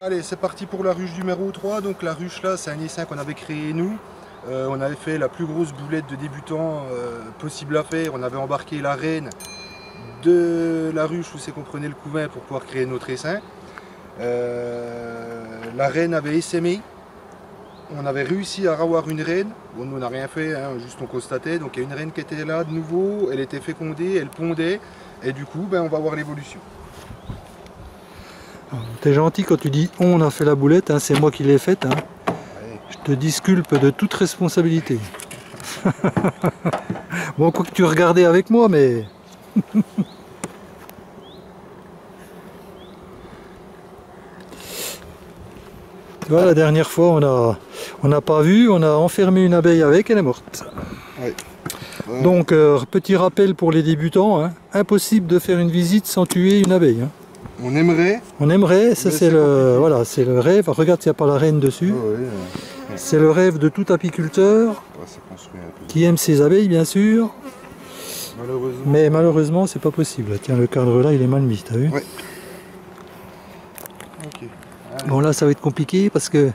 Allez, c'est parti pour la ruche numéro 3. Donc la ruche là, c'est un essaim qu'on avait créé nous. On avait fait la plus grosse boulette de débutant possible à faire. On avait embarqué la reine de la ruche où c'est qu'on prenait le couvain pour pouvoir créer notre essaim. La reine avait essaimé. On avait réussi à avoir une reine. Bon, nous on n'a rien fait, hein, juste on constatait. Donc il y a une reine qui était là de nouveau. Elle était fécondée, elle pondait. Et du coup, on va voir l'évolution. T'es gentil quand tu dis on a fait la boulette, hein, c'est moi qui l'ai faite. Hein. Ouais. Je te disculpe de toute responsabilité. Bon, quoi que tu regardais avec moi, mais... Tu vois, la dernière fois, on n'a pas vu, on a enfermé une abeille avec, elle est morte. Ouais. Ouais. Donc, petit rappel pour les débutants, hein, impossible de faire une visite sans tuer une abeille. Hein. On aimerait. On aimerait, ça c'est le, voilà, c'est le rêve. Regarde s'il n'y a pas la reine dessus. Oh, ouais. C'est le rêve de tout apiculteur qui aime ses abeilles, bien sûr. Malheureusement. Mais malheureusement, c'est pas possible. Tiens, le cadre là, il est mal mis, t'as vu? Ouais. Okay. Bon, là, ça va être compliqué parce que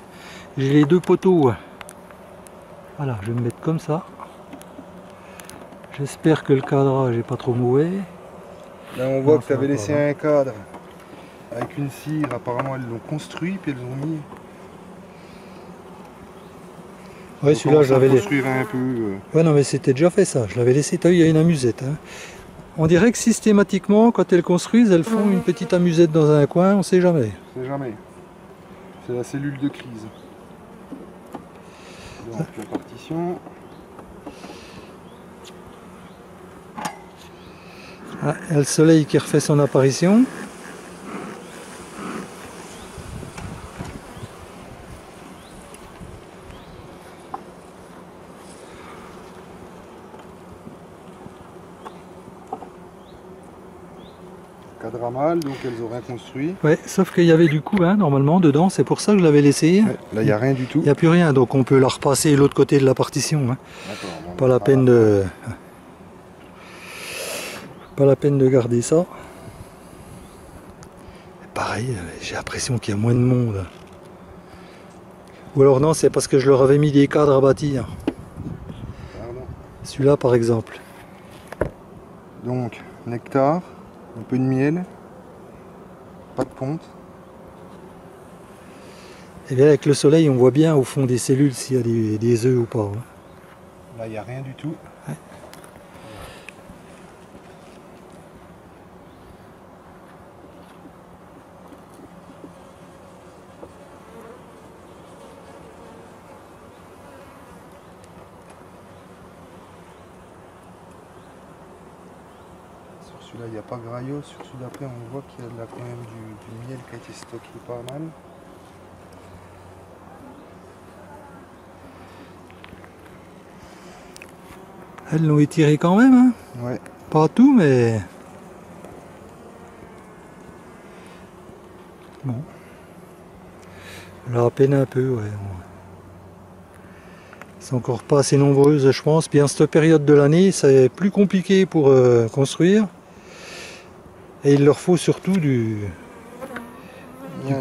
j'ai les deux poteaux. Voilà, je vais me mettre comme ça. J'espère que le cadrage n'est pas trop mauvais. Là, on voit que tu avais laissé un cadre avec une cire. Apparemment, elles l'ont construit puis elles ont mis. Ouais, celui-là, je l'avais laissé. Un peu. Ouais, non, mais c'était déjà fait ça. Je l'avais laissé. T'as vu, il y a une amusette. Hein. On dirait que systématiquement, quand elles construisent, elles font une petite amusette dans un coin. On sait jamais. On sait jamais. C'est la cellule de crise. Donc la partition. Ah, il y a le soleil qui refait son apparition. Cadre à mal, donc elles ont rien construit. Ouais, sauf qu'il y avait du couvain normalement dedans, c'est pour ça que je l'avais laissé. Ouais, là il n'y a rien du tout. Il n'y a plus rien, donc on peut la repasser de l'autre côté de la partition. Hein. Bon, pas la peine de... Pas la peine de garder ça. Pareil, j'ai l'impression qu'il y a moins de monde. Ou alors non, c'est parce que je leur avais mis des cadres à bâtir. Celui-là par exemple. Donc, nectar, un peu de miel, pas de ponte. Et bien avec le soleil, on voit bien au fond des cellules s'il y a des œufs ou pas. Hein. Là, il n'y a rien du tout. Ouais. Sur celui-là, il n'y a pas graillot. Sur celui d'après, on voit qu'il y a là quand même du miel qui a été stocké pas mal. Elles l'ont étiré quand même. Hein. Ouais. Pas tout, mais... Bon. Là, à peine un peu, ouais. C'est encore pas assez nombreuses, je pense. Puis en cette période de l'année, c'est plus compliqué pour construire. Et il leur faut surtout du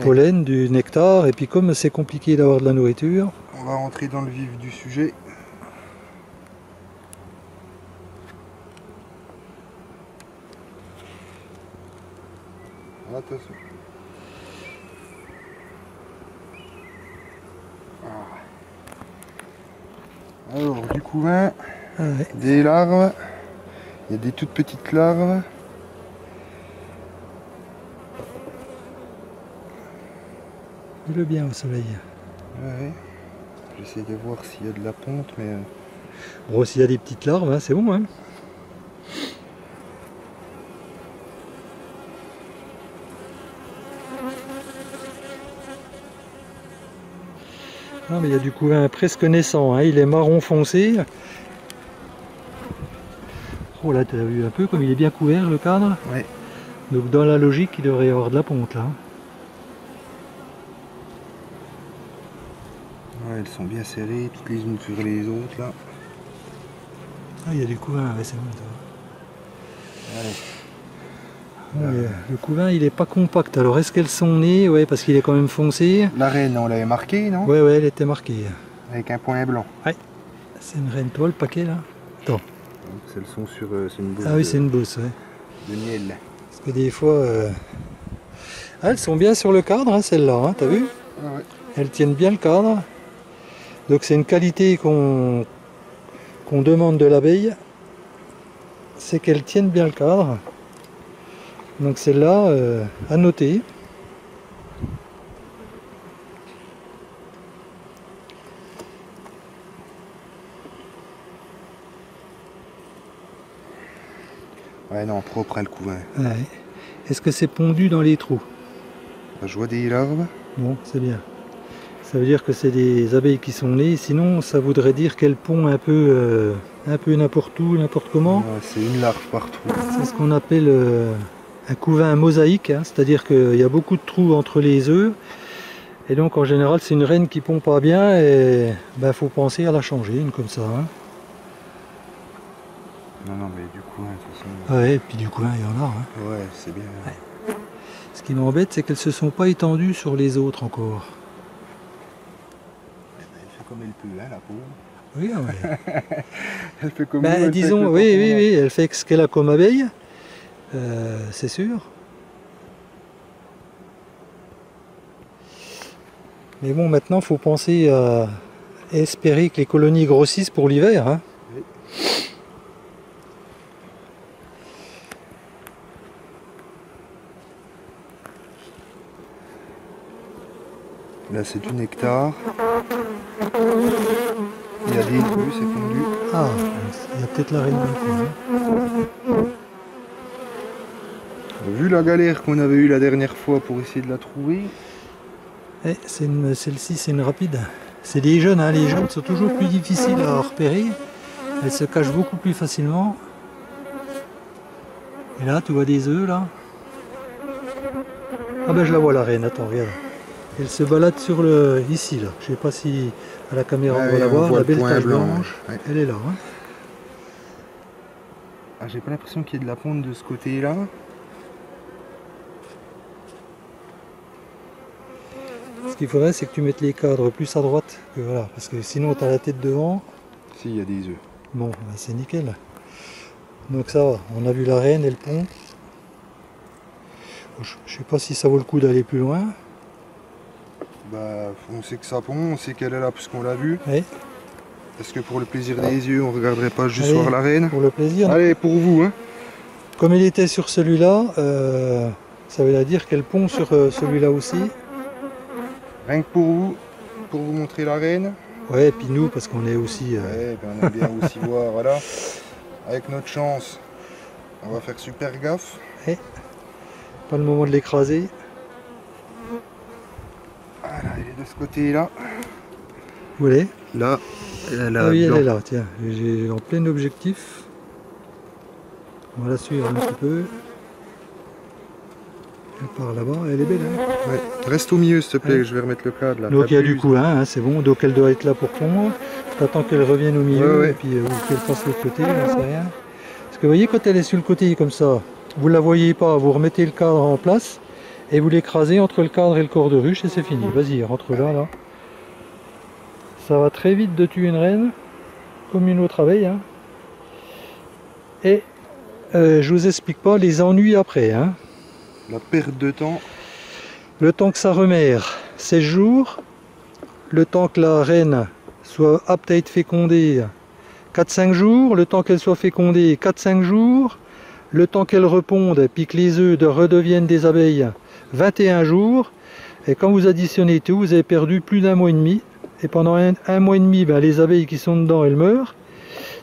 pollen, du nectar. Et puis comme c'est compliqué d'avoir de la nourriture... On va rentrer dans le vif du sujet. Attention. Alors, du couvain, des larves, il y a des toutes petites larves. Il est bien au soleil. Ouais. J'essaie de voir s'il y a de la ponte, mais... Bon, s'il y a des petites larves, hein, c'est bon. Hein. Ah, mais il y a du couvain presque naissant, hein. Il est marron foncé. Oh là, tu as vu un peu comme il est bien couvert le cadre. Ouais. Donc dans la logique, il devrait y avoir de la ponte là. Ouais, elles sont bien serrées, toutes les unes sur les autres là. Ah, il y a du couvain, ouais, c'est bon. Allez. Ouais, le couvain il est pas compact. Alors est-ce qu'elles sont nées? Ouais, parce qu'il est quand même foncé. La reine, on l'avait marquée, non? Ouais, elle était marquée. Avec un point blanc. C'est une reine. Toi le paquet là? Attends. Donc, elles sont sur c'est une bouse Ah oui, c'est une bosse, ouais. de miel. Parce que des fois... Ah, elles sont bien sur le cadre, hein, celles-là, hein, t'as vu? Ah ouais. Elles tiennent bien le cadre. Donc c'est une qualité qu'on demande de l'abeille. C'est qu'elles tiennent bien le cadre. Donc celle-là, à noter. Ouais, non, propre à le couvain. Ouais. Est-ce que c'est pondu dans les trous? Je vois des larves. Bon, c'est bien. Ça veut dire que c'est des abeilles qui sont nées. Sinon, ça voudrait dire qu'elles pondent un peu n'importe où, n'importe comment. Ouais, c'est une larve partout. C'est ce qu'on appelle un couvain mosaïque. Hein. C'est-à-dire qu'il y a beaucoup de trous entre les œufs. Et donc, en général, c'est une reine qui pond pas bien. Et ben, faut penser à la changer, une comme ça. Hein. Non, mais du coup, de toute façon... Ouais, et puis du couvain, il y en a. Hein. Ouais, c'est bien. Ouais. Ce qui m'embête, c'est qu'elles se sont pas étendues sur les autres encore. Elle fait comme elle peut, hein, la pauvre. Oui, ouais. Elle fait comme Ben, nous, elle disons, fait oui, elle fait ce qu'elle a comme abeille, c'est sûr. Mais bon, maintenant, il faut penser à espérer que les colonies grossissent pour l'hiver. Hein. Oui. Là, c'est du nectar. Il y a des œufs, c'est fondu. Ah, il y a peut-être la reine du coin. Vu la galère qu'on avait eue la dernière fois pour essayer de la trouver. Eh, celle-ci, c'est une rapide. C'est des jeunes, hein. Les jeunes sont toujours plus difficiles à repérer. Elles se cachent beaucoup plus facilement. Et là, tu vois des œufs, là. Ah ben, je la vois, la reine. Attends, regarde. Elle se balade sur le... ici, là. Je sais pas si à la caméra on va la voir. La belle tache blanche. Ouais. Elle est là. Hein. Ah, j'ai pas l'impression qu'il y ait de la ponte de ce côté-là. Ce qu'il faudrait, c'est que tu mettes les cadres plus à droite. Que voilà, parce que sinon, tu as la tête devant. Si, il y a des œufs. Bon, ben c'est nickel. Donc ça va. On a vu la reine et le pont. Je sais pas si ça vaut le coup d'aller plus loin. Bah, on sait que ça pond, on sait qu'elle est là puisqu'on l'a vue. Oui. Est-ce que pour le plaisir des yeux, on regarderait pas juste Allez, voir la reine? Pour le plaisir. Allez, pour vous, hein. Comme elle était sur celui-là, ça veut dire qu'elle pond sur celui-là aussi. Rien que pour vous montrer la reine. Ouais, et puis nous, parce qu'on est aussi... Ouais, ben on aime bien aussi voir, voilà. Avec notre chance, on va faire super gaffe. Pas le moment de l'écraser. Voilà, elle est de ce côté-là. Vous voulez? Là, elle a Ah oui, elle blanc. est là, tiens. J'ai en plein objectif. On va la suivre un petit peu. Elle part là-bas, elle est belle. Hein. Ouais. Reste au milieu, s'il te plaît, Ouais. je vais remettre le cadre là. Donc il y a du T'abuses. couvain, hein, c'est bon. Donc elle doit être là pour pondre. T'attends qu'elle revienne au milieu Ouais. et puis ou qu'elle passe de l'autre côté, j'en sais rien. Parce que vous voyez, quand elle est sur le côté comme ça, vous la voyez pas, vous remettez le cadre en place et vous l'écrasez entre le cadre et le corps de ruche et c'est fini. Vas-y, rentre là. Ça va très vite de tuer une reine, comme une autre abeille. Hein. Et je vous explique pas les ennuis après. Hein. La perte de temps. Le temps que ça remère, 16 jours. Le temps que la reine soit apte à être fécondée, 4-5 jours. Le temps qu'elle soit fécondée, 4-5 jours. Le temps qu'elle reponde, puis que les œufs redeviennent des abeilles, 21 jours. Et quand vous additionnez tout, vous avez perdu plus d'1 mois et demi. Et pendant un mois et demi, ben, les abeilles qui sont dedans, elles meurent.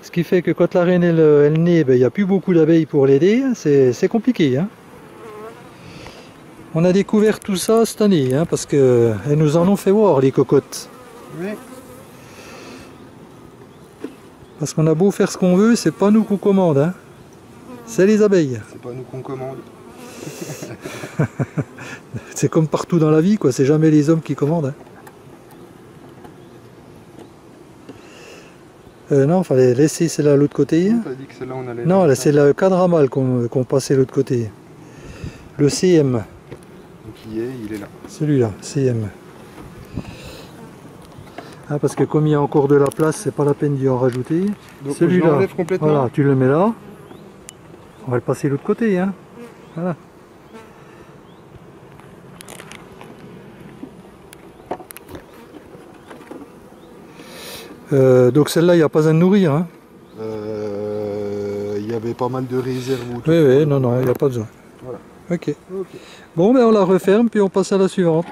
Ce qui fait que quand la reine elle naît, ben, il n'y a plus beaucoup d'abeilles pour l'aider. C'est compliqué. Hein. On a découvert tout ça cette année, hein, parce qu'elles nous en ont fait voir, les cocottes. Oui. Parce qu'on a beau faire ce qu'on veut, c'est pas nous qu'on commande. Hein. C'est les abeilles. C'est pas nous qu'on commande. C'est comme partout dans la vie, quoi. C'est jamais les hommes qui commandent. Hein. Non, il fallait laisser celle-là à l'autre côté. Tu as dit que celle-là on allait... Non, là c'est le cadre à mal qu'on passait de l'autre côté. Le CM. Donc il est là. Celui-là, CM. Ah, parce que comme il y a encore de la place, c'est pas la peine d'y en rajouter. Donc Celui-là, je l'enlève complètement. voilà, tu le mets là. On va le passer de l'autre côté. Hein. Voilà. Donc celle-là, il n'y a pas à nourrir. Hein. Il y avait pas mal de réserves. Oui, non, il n'y a pas besoin. Voilà. Ok. Bon, ben on la referme, puis on passe à la suivante.